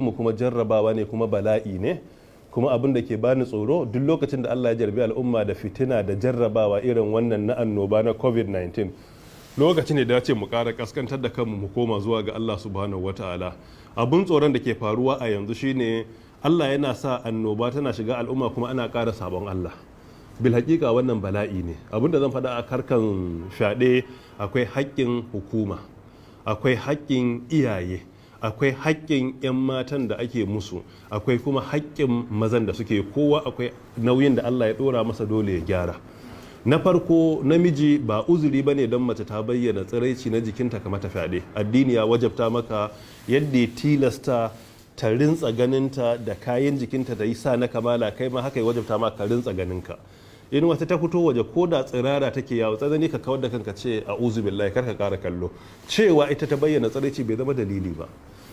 mu kuma jarrabawa ne kuma bala'i ne, kuma abin da ke bani tsoro duk lokacin da Allah ya jarbi al'umma da fitina da jarrabawa irin wannan na annoba na covid-19 lokacin ne da ya ce mu ƙara kaskantar da kanmu mu koma zuwa ga Allah subhanahu wataala. Abun tsoron da ke faruwa a yanzu shine Allah yana sa annoba tana shiga al'umma kuma ana ƙara sabon Allah. Bil hakika wannan bala'i ne. Abin da zan faɗa a karkan fyaɗe akwai haƙƙin hukuma, akwai haƙƙin iyaye, akwai haƙƙin 'yan matan da ake musu, akwai kuma haƙƙin mazan da suke, kowa akwai nauyin da Allah ya ɗora masa dole ya gyara. Na farko, namiji ba uzuri bane don mace ta bayyana tsiraici na jikinta kamar ta fyaɗe. Addini ya wajabta maka yadda ya tilasta ta rintsa ganinta da kayan jikinta da yi sa na kamala, kai ma haka ya wajabta maka ka rintsa ganinka. In wata ta fito waje ko da tsirara take yawo tsanani ka kawar da kanka ce a uzu billahi kar ka kara kallo, cewa ita ta bayyana tsiraici bai zama dalili ba.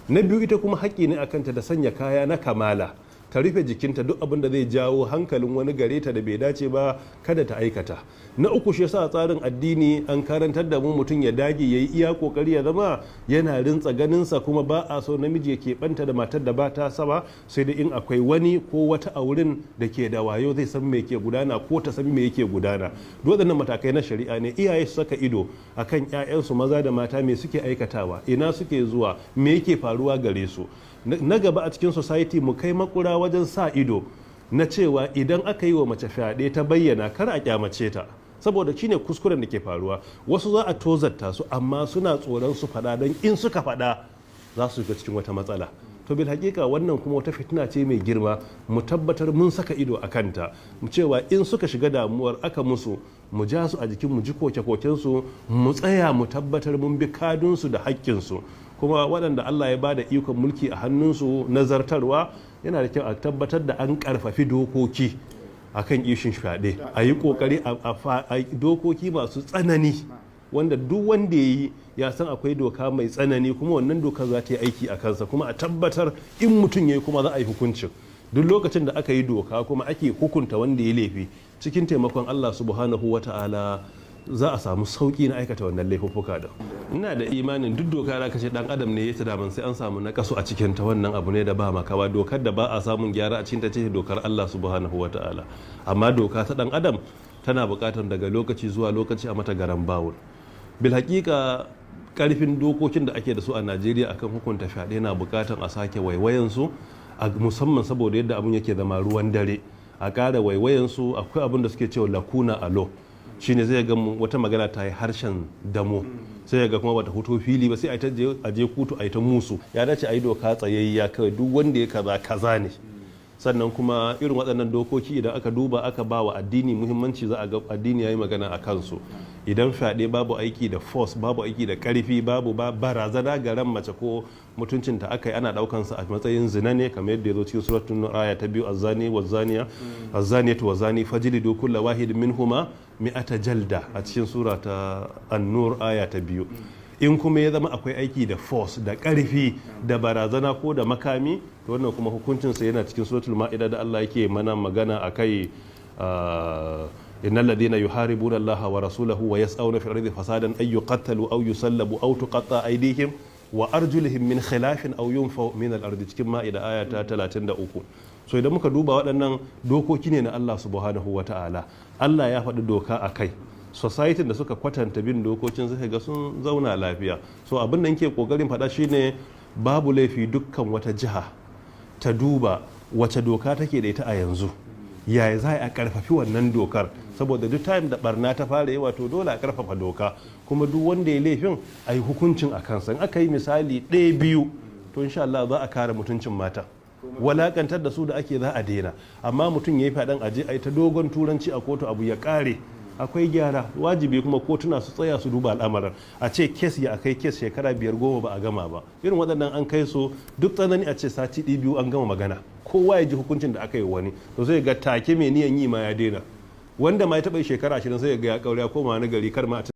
Na biyu, ita kuma haƙƙi ne akanta da sanya kaya na kamala, ta rufe jikinta, duk abin da zai jawo hankalin wani gare ta da bai dace ba kada ta aikata. Na uku, shi yasa tsarin addini an karantar da mu mutum ya dage yayi iya kokari ya zama yana rintsa ganinsa, kuma ba a so namiji ya keɓanta da matar da ba ta sama, sai da in akwai wani ko wata a wurin da ke da wayo zai san me ke gudana ko ta san me yake gudana. Waɗannan matakai na shari'a ne. Iyaye su saka ido akan 'ya'yansu maza da mata, me suke aikatawa, ina suke zuwa, me yake faruwa gare su. Na gaba a cikin society mu kai makura wajen sa ido na cewa idan aka yi wa mace fyaɗe ta bayyana kar a kyamace ta, saboda shine kuskuren da ke faruwa. Wasu za a tozarta su amma suna tsoron su faɗa don in suka faɗa za su shiga cikin wata matsala. To bil hakika wannan kuma wata fitina ce mai girma, mu tabbatar mun saka ido a kanta, mu cewa in suka shiga damuwar aka musu mu ja su a jikin mu ji koke-kokensu, mu tsaya mu tabbatar mun bi kadunsu da haƙƙinsu. Kuma waɗanda Allah ya bada ikon mulki a hannunsu nazartarwa, yana da kyau a tabbatar da an ƙarfafi dokoki akan ishin fyaɗe, a yi ƙoƙari a dokoki masu tsanani wanda duk wanda ya yi ya san akwai doka mai tsanani, kuma wannan doka za ta yi aiki a kansa, kuma a tabbatar in mutum ya yi kuma za a yi hukuncin. Duk lokacin da aka yi doka kuma ake hukunta wanda ya laifi, cikin taimakon Allah subhanahu wa ta'ala za a samu sauki na aikata wannan laifuffuka da. Ina da imanin duk doka da kace dan adam ne ya ta daman sai an samu nakasu a cikin ta, wannan abu ne da ba makawa. Dokar da ba a samun gyara a cikin ta ce dokar Allah subhanahu wataala, amma doka ta dan adam tana bukatar daga lokaci zuwa lokaci a mata garan bawul. Bil hakika karfin dokokin da ake da su a Najeriya akan hukunta fyaɗe na bukatar a sake waiwayan su, musamman saboda yadda abun yake zama ruwan dare. A ƙara waiwayan su, akwai abin da suke cewa lakuna a law, shine zai ga wata magana ta yi harshen damo, sai ga kuma bata fito fili ba, sai a je kotu a yi ta musu. Ya dace a yi doka tsayayya kawai, duk wanda ya kaza kaza ne. Sannan kuma irin waɗannan dokoki idan aka duba aka ba wa addini muhimmanci, za a ga addini ya yi magana a kansu. Idan fyaɗe babu aiki da force, babu aiki da ƙarfi, babu barazana ga ran mace ko mutuncinta, aka yi ana ɗaukansa a matsayin zina ne, kamar yadda ya zo cikin suratun aya ta 2, azzani wa zaniya azzaniyatu wa zani fajlidu kulla wahid minhuma mi'ata jalda, a cikin sura ta an-nur aya ta 2. In kuma ya zama akwai aiki da force da ƙarfi da barazana ko da makami, to wannan kuma hukuncinsa yana cikin suratul ma'ida da Allah yake mana magana akai innal ladina yuharibuna Allah wa rasulahu wa yas'awna fil ardi fasadan ay yuqattalu aw yusallabu aw tuqatta aydihim wa arjuluhum min khilafin aw yunfaw min al-ardi, cikin ma'ida aya ta 33. So idan muka duba waɗannan dokoki ne na Allah subhanahu wata'ala, Allah ya faɗi doka a kai. Society da suka kwatanta bin dokokin zai ga sun zauna lafiya. So abin da nke kokarin faɗa shine babu laifi dukkan wata jiha ta duba wace doka take da ita a yanzu, yaya za a karfafi wannan dokar, saboda duk time da barna ta fara yi wato dole a karfafa doka, kuma duk wanda ya laifin a yi hukuncin a kansa. In aka yi misali ɗaya biyu to insha Allah za a kare mutuncin mata, walakantar da su da ake za a daina. Amma mutum ya yi faɗan aje a yi ta dogon turanci a kotu abu ya ƙare, akwai gyara. Wajibi kuma kotuna su tsaya su duba al'amarin, a ce kes ya akai kes shekara 5-10 ba a gama ba. Irin waɗannan an kai su duk tsanani a ce sati 2 an gama magana, kowa ya ji hukuncin da aka yi wani, to zai ga take mai niyan yi ma ya daina. Wanda ma ya taɓa shekara 20 sai ya ga ya kaure ya koma wani gari, kar ma a